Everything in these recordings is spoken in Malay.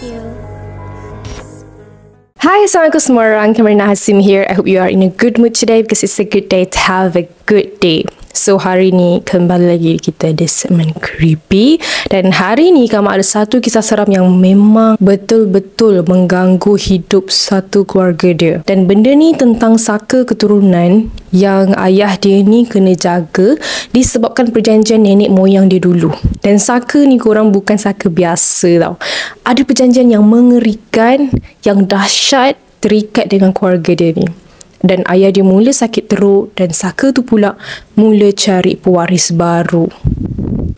you. Hi, Assalamualaikum semua orang. Kamarina Hasim here. I hope you are in a good mood today because it's a good day to have a good day. So, hari ni kembali lagi kita di segmen Creepy. Dan hari ni kami ada satu kisah seram yang memang betul-betul mengganggu hidup satu keluarga dia. Dan benda ni tentang saka keturunan yang ayah dia ni kena jaga disebabkan perjanjian nenek moyang dia dulu. Dan saka ni korang bukan saka biasa tau. Ada perjanjian yang mengerikan, yang dahsyat terikat dengan keluarga dia ni. Dan ayah dia mula sakit teruk dan saka tu pula mula cari pewaris baru,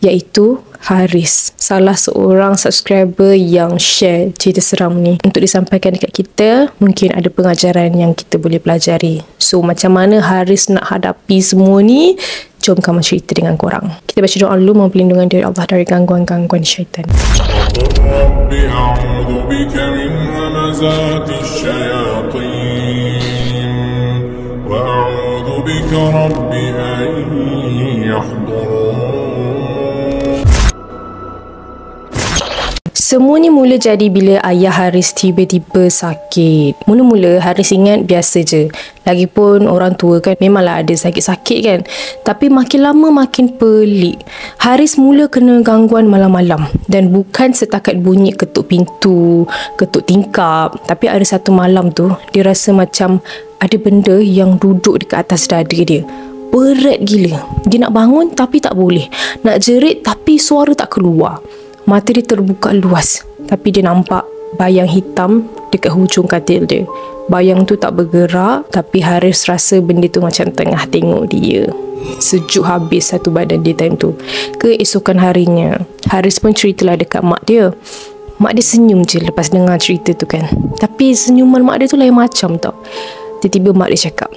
iaitu Haris, salah seorang subscriber yang share cerita seram ni untuk disampaikan dekat kita. Mungkin ada pengajaran yang kita boleh pelajari. So macam mana Haris nak hadapi semua ni? Jom kami cerita dengan korang. Kita baca doa dulu, mohon perlindungan dari Allah dari gangguan-gangguan syaitan. وأعوذ بك رب أن يحضرون. Semuanya mula jadi bila ayah Haris tiba-tiba sakit. Mula-mula Haris ingat biasa je. Lagipun orang tua kan memanglah ada sakit-sakit kan. Tapi makin lama makin pelik. Haris mula kena gangguan malam-malam. Dan bukan setakat bunyi ketuk pintu, ketuk tingkap. Tapi ada satu malam tu dia rasa macam ada benda yang duduk dekat atas dada dia. Berat gila. Dia nak bangun tapi tak boleh. Nak jerit tapi suara tak keluar. Mata dia terbuka luas. Tapi dia nampak bayang hitam dekat hujung katil dia. Bayang tu tak bergerak. Tapi Haris rasa benda tu macam tengah tengok dia. Sejuk habis satu badan dia time tu. Keesokan harinya, Haris pun ceritalah dekat mak dia. Mak dia senyum je lepas dengar cerita tu kan. Tapi senyuman mak dia tu lain macam tau. Tiba-tiba mak dia cakap,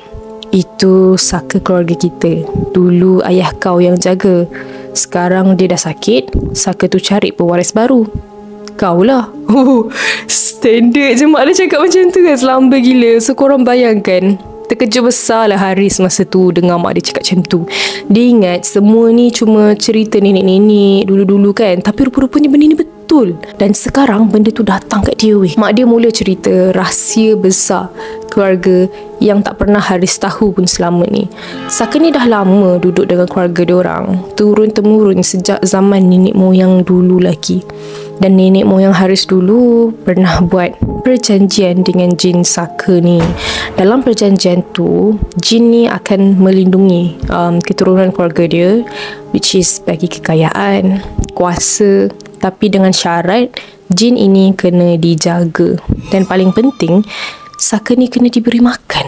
"Itu saka keluarga kita. Dulu ayah kau yang jaga. Sekarang dia dah sakit, saka tu cari pewaris baru. Kau lah." Standard je mak dia cakap macam tu kan. Selamba gila. So korang bayangkan, terkejut besar lah Haris masa tu dengar mak dia cakap macam tu. Dia ingat semua ni cuma cerita nenek-nenek dulu-dulu kan. Tapi rupa-rupanya benda ni betul. Dan sekarang benda tu datang kat dia weh. Mak dia mula cerita rahsia besar keluarga yang tak pernah Haris tahu pun selama ni. Saka ni dah lama duduk dengan keluarga diorang, turun-temurun sejak zaman nenek moyang dulu lagi. Dan nenek moyang Haris dulu pernah buat perjanjian dengan jin saka ni. Dalam perjanjian tu, jin ni akan melindungi keturunan keluarga dia, which is bagi kekayaan, kuasa. Tapi dengan syarat jin ini kena dijaga. Dan paling penting, saka ni kena diberi makan.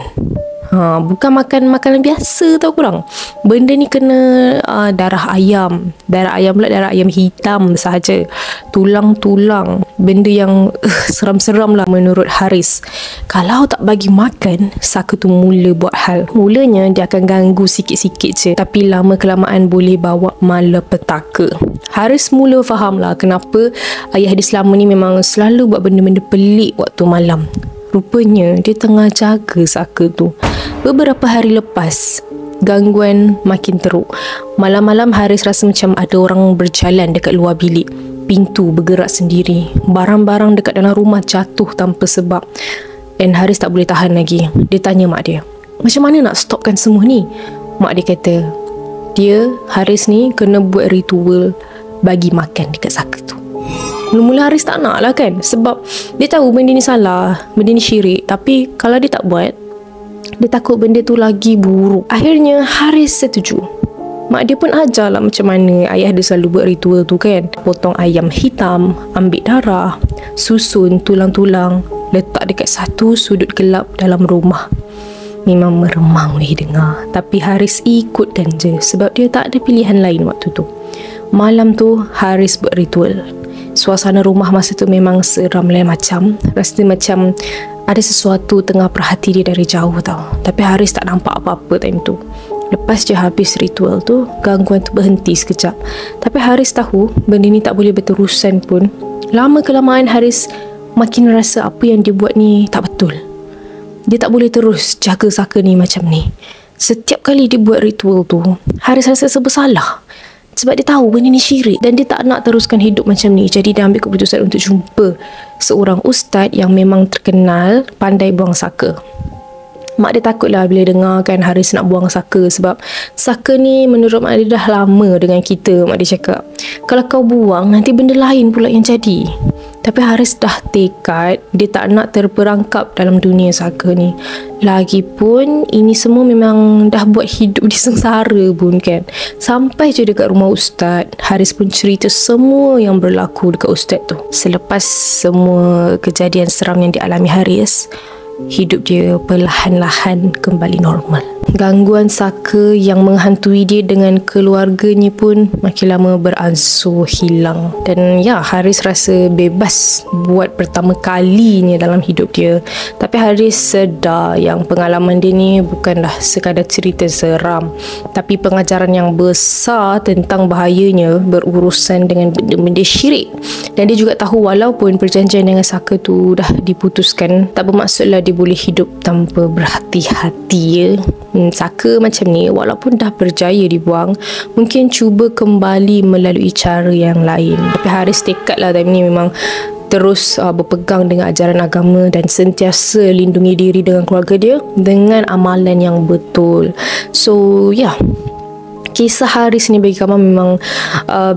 Bukan makan makanan biasa tau korang. Benda ni kena darah ayam. Darah ayam pula darah ayam hitam sahaja. Tulang-tulang. Benda yang seram-seram lah menurut Haris. Kalau tak bagi makan, saka tu mula buat hal. Mulanya dia akan ganggu sikit-sikit je. Tapi lama-kelamaan boleh bawa malapetaka. Haris mula faham lah kenapa ayah dia selama ni memang selalu buat benda-benda pelik waktu malam. Rupanya dia tengah jaga saka tu. Beberapa hari lepas, gangguan makin teruk. Malam-malam Haris rasa macam ada orang berjalan dekat luar bilik. Pintu bergerak sendiri. Barang-barang dekat dalam rumah jatuh tanpa sebab. Dan Haris tak boleh tahan lagi. Dia tanya mak dia, macam mana nak stopkan semua ni? Mak dia kata, Haris ni kena buat ritual bagi makan dekat saka tu. Mula-mula Haris tak nak lah kan. Sebab dia tahu benda ni salah, benda ni syirik. Tapi kalau dia tak buat, dia takut benda tu lagi buruk. Akhirnya Haris setuju. Mak dia pun ajar lah macam mana ayah dia selalu buat ritual tu kan. Potong ayam hitam, ambil darah, susun tulang-tulang, letak dekat satu sudut gelap dalam rumah. Memang meremang weh dengar. Tapi Haris ikutkan je sebab dia tak ada pilihan lain waktu tu. Malam tu Haris buat ritual. Suasana rumah masa tu memang seram lain macam. Rasa macam ada sesuatu tengah perhati dia dari jauh tau. Tapi Haris tak nampak apa-apa time tu. Lepas je habis ritual tu, gangguan tu berhenti sekejap. Tapi Haris tahu benda ni tak boleh berterusan pun. Lama-kelamaan Haris makin rasa apa yang dia buat ni tak betul. Dia tak boleh terus jaga saka ni macam ni. Setiap kali dia buat ritual tu, Haris rasa serba salah. Sebab dia tahu benda ni syirik dan dia tak nak teruskan hidup macam ni. Jadi dia ambil keputusan untuk jumpa seorang ustaz yang memang terkenal pandai buang saka. Mak dia takut lah bila dengar kan Haris nak buang saka, sebab saka ni menurut mak dia dah lama dengan kita. Mak dia cakap, kalau kau buang nanti benda lain pula yang jadi. Tapi Haris dah tekad dia tak nak terperangkap dalam dunia saka ni. Lagipun ini semua memang dah buat hidup dia sengsara pun kan. Sampai je dekat rumah ustaz, Haris pun cerita semua yang berlaku dekat ustaz tu. Selepas semua kejadian seram yang dialami Haris, hidup dia perlahan-lahan kembali normal. Gangguan saka yang menghantui dia dengan keluarganya pun makin lama beransur hilang. Dan ya, Haris rasa bebas buat pertama kalinya dalam hidup dia. Tapi Haris sedar yang pengalaman dia ni bukanlah sekadar cerita seram, tapi pengajaran yang besar tentang bahayanya berurusan dengan benda-benda syirik. Dan dia juga tahu walaupun perjanjian dengan saka tu dah diputuskan, tak bermaksudlah dia boleh hidup tanpa berhati-hati ya. Saka macam ni walaupun dah berjaya dibuang, mungkin cuba kembali melalui cara yang lain. Tapi Haris tekad lah time ni memang terus berpegang dengan ajaran agama dan sentiasa lindungi diri dengan keluarga dia dengan amalan yang betul. So yeah, kisah Haris ni bagi kami memang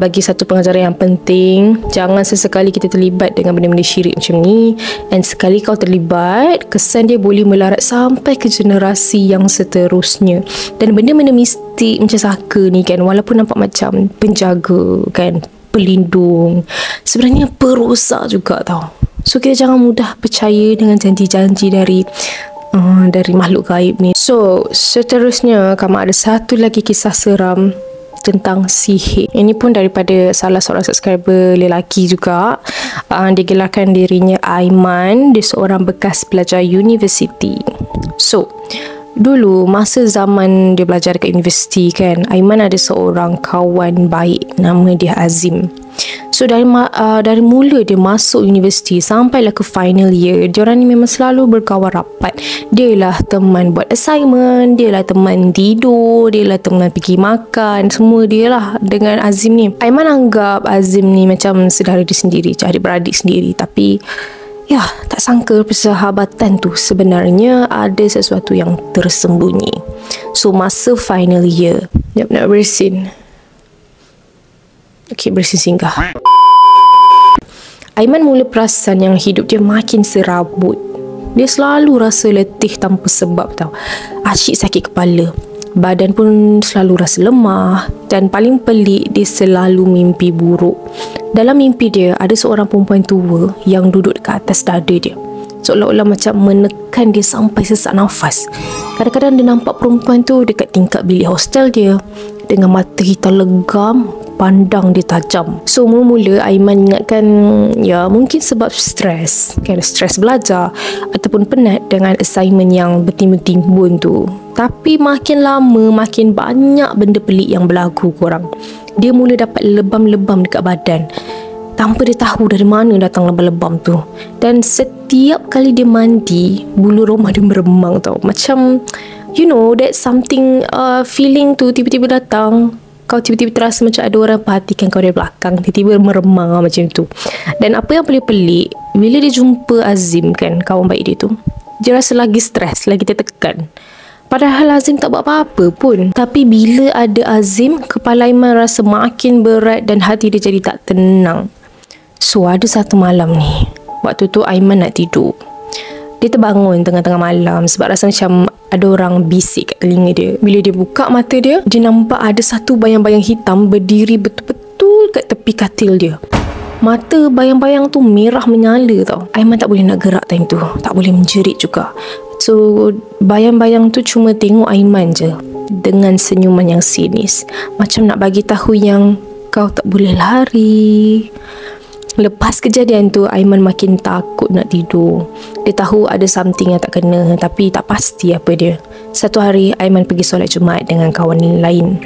bagi satu pengajaran yang penting. Jangan sesekali kita terlibat dengan benda-benda syirik macam ni. And sekali kau terlibat, kesan dia boleh melarat sampai ke generasi yang seterusnya. Dan benda-benda mistik macam saka ni kan, walaupun nampak macam penjaga kan, pelindung, sebenarnya perosak juga tau. So kita jangan mudah percaya dengan janji-janji dari makhluk gaib ni. So seterusnya kami ada satu lagi kisah seram tentang sihir. Ini pun daripada salah seorang subscriber lelaki juga. Dia gelarkan dirinya Aiman. Dia seorang bekas pelajar universiti. So dulu masa zaman dia belajar dekat universiti kan, Aiman ada seorang kawan baik nama dia Azim. So dari mula dia masuk universiti sampailah ke final year, diorang ni memang selalu berkawan rapat. Dia lah teman buat assignment, dia lah teman tidur, dia lah teman pergi makan, semua dia lah dengan Azim ni. Aiman anggap Azim ni macam saudara dia sendiri, adik-beradik sendiri. Tapi ya, tak sangka persahabatan tu sebenarnya ada sesuatu yang tersembunyi. So masa final year, nak bersin. Okay, bersin singgah. Aiman mula perasan yang hidup dia makin serabut. Dia selalu rasa letih tanpa sebab tau. Asyik sakit kepala. Badan pun selalu rasa lemah. Dan paling pelik, dia selalu mimpi buruk. Dalam mimpi dia, ada seorang perempuan tua yang duduk dekat atas dada dia. Seolah-olah macam menekan dia sampai sesak nafas. Kadang-kadang dia nampak perempuan tu dekat tingkap bilik hostel dia. Dengan mata hitam legam, pandang dia tajam. So mula-mula Aiman ingatkan ya mungkin sebab stres, kan, stres belajar ataupun penat dengan assignment yang bertimbun-timbun tu. Tapi makin lama makin banyak benda pelik yang berlaku korang. Dia mula dapat lebam-lebam dekat badan tanpa dia tahu dari mana datang lebam-lebam tu. Dan setiap kali dia mandi, bulu roma dia meremang tau. Macam you know that something feeling tu tiba-tiba datang. Kau tiba-tiba terasa macam ada orang perhatikan kau dari belakang, tiba-tiba meremang macam tu. Dan apa yang paling pelik, bila dia jumpa Azim kan, kawan baik dia tu, dia rasa lagi stres, lagi tertekan. Padahal Azim tak buat apa-apa pun. Tapi bila ada Azim, kepala Aiman rasa makin berat dan hati dia jadi tak tenang. So ada satu malam ni, waktu tu Aiman nak tidur. Dia terbangun tengah-tengah malam sebab rasa macam ada orang bisik kat telinga dia. Bila dia buka mata dia, dia nampak ada satu bayang-bayang hitam berdiri betul-betul kat tepi katil dia. Mata bayang-bayang tu merah menyala tau. Aiman tak boleh nak gerak time tu, tak boleh menjerit juga. So bayang-bayang tu cuma tengok Aiman je dengan senyuman yang sinis, macam nak bagi tahu yang kau tak boleh lari. Lepas kejadian tu, Aiman makin takut nak tidur. Dia tahu ada something yang tak kena, tapi tak pasti apa dia. Satu hari, Aiman pergi solat Jumaat dengan kawan lain.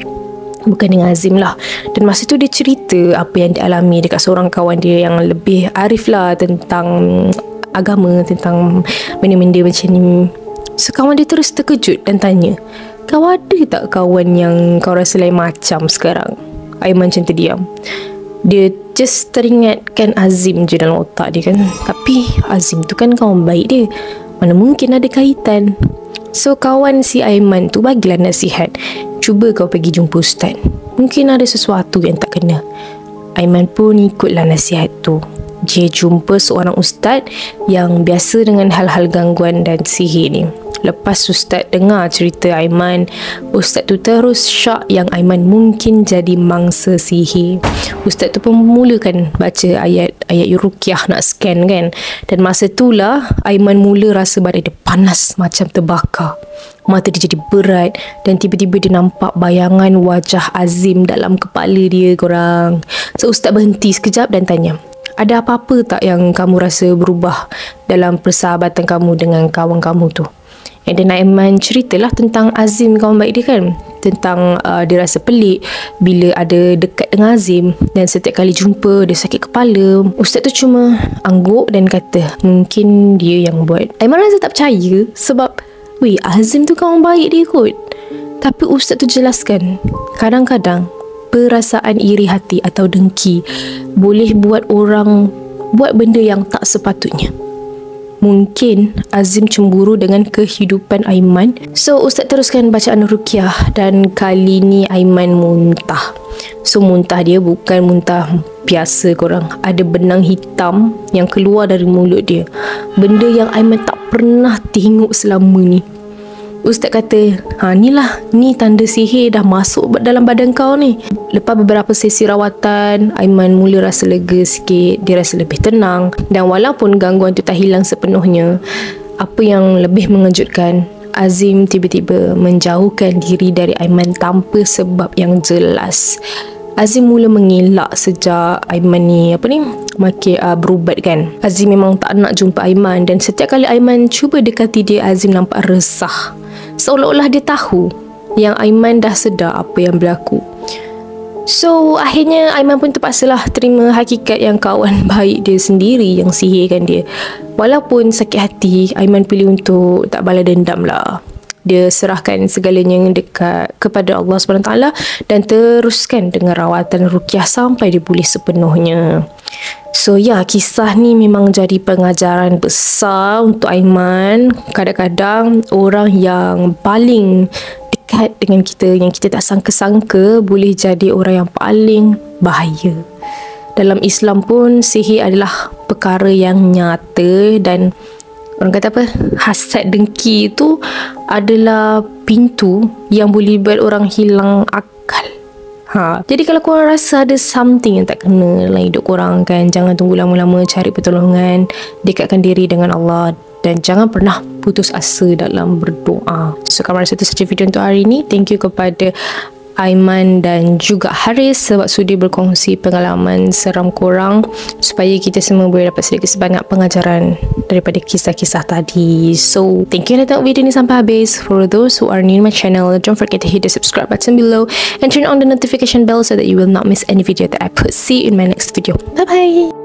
Bukan dengan Azim lah. Dan masa tu dia cerita apa yang dialami dekat seorang kawan dia yang lebih arif lah tentang agama, tentang benda-benda macam ni. So kawan dia terus terkejut dan tanya, kau ada tak kawan yang kau rasa lain macam sekarang? Aiman macam terdiam. Dia just teringatkan Azim je dalam otak dia kan. Tapi Azim tu kan kawan baik dia, mana mungkin ada kaitan. So kawan si Aiman tu bagilah nasihat, cuba kau pergi jumpa ustaz, mungkin ada sesuatu yang tak kena. Aiman pun ikutlah nasihat tu. Dia jumpa seorang ustaz yang biasa dengan hal-hal gangguan dan sihir ni. Lepas ustaz dengar cerita Aiman, ustaz tu terus syak yang Aiman mungkin jadi mangsa sihir. Ustaz tu pun mulakan baca ayat ruqyah nak scan kan. Dan masa itulah Aiman mula rasa badan dia panas macam terbakar. Mata dia jadi berat dan tiba-tiba dia nampak bayangan wajah Azim dalam kepala dia korang. So ustaz berhenti sekejap dan tanya, ada apa-apa tak yang kamu rasa berubah dalam persahabatan kamu dengan kawan kamu tu? And then Aiman ceritalah tentang Azim kawan baik dia kan. Tentang dia rasa pelik bila ada dekat dengan Azim, dan setiap kali jumpa dia sakit kepala. Ustaz tu cuma angguk dan kata mungkin dia yang buat. Aiman rasa tak percaya sebab Azim tu kawan baik dia kot. Tapi ustaz tu jelaskan, kadang-kadang perasaan iri hati atau dengki boleh buat orang buat benda yang tak sepatutnya. Mungkin Azim cemburu dengan kehidupan Aiman. So ustaz teruskan bacaan ruqyah dan kali ni Aiman muntah. So muntah dia bukan muntah biasa korang. Ada benang hitam yang keluar dari mulut dia. Benda yang Aiman tak pernah tengok selama ni. Ustaz kata, ni tanda sihir dah masuk dalam badan kau ni. Lepas beberapa sesi rawatan, Aiman mula rasa lega sikit. Dia rasa lebih tenang. Dan walaupun gangguan tu tak hilang sepenuhnya, apa yang lebih mengejutkan, Azim tiba-tiba menjauhkan diri dari Aiman tanpa sebab yang jelas. Azim mula mengelak sejak Aiman ni makin berubat kan. Azim memang tak nak jumpa Aiman, dan setiap kali Aiman cuba dekati dia, Azim nampak resah. Seolah-olah dia tahu yang Aiman dah sedar apa yang berlaku. So akhirnya Aiman pun terpaksalah terima hakikat yang kawan baik dia sendiri yang sihirkan dia. Walaupun sakit hati, Aiman pilih untuk tak balas dendam lah. Dia serahkan segalanya kepada Allah SWT dan teruskan dengan rawatan ruqyah sampai dia pulih sepenuhnya. So kisah ni memang jadi pengajaran besar untuk Aiman. Kadang-kadang orang yang paling dekat dengan kita, yang kita tak sangka-sangka, boleh jadi orang yang paling bahaya. Dalam Islam pun sihir adalah perkara yang nyata, dan orang kata hasad dengki itu adalah pintu yang boleh buat orang hilang akal. Jadi kalau korang rasa ada something yang tak kena dalam hidup korang kan, jangan tunggu lama-lama, cari pertolongan, dekatkan diri dengan Allah, dan jangan pernah putus asa dalam berdoa. So kalau rasa itu saja video untuk hari ini. Thank you kepada Aiman dan juga Haris sebab sudi berkongsi pengalaman seram korang, supaya kita semua boleh dapat sedikit sebanyak pengajaran daripada kisah-kisah tadi. So thank you yang tengok video ni sampai habis. For those who are new to my channel, don't forget to hit the subscribe button below and turn on the notification bell so that you will not miss any video that I put. See you in my next video. Bye bye.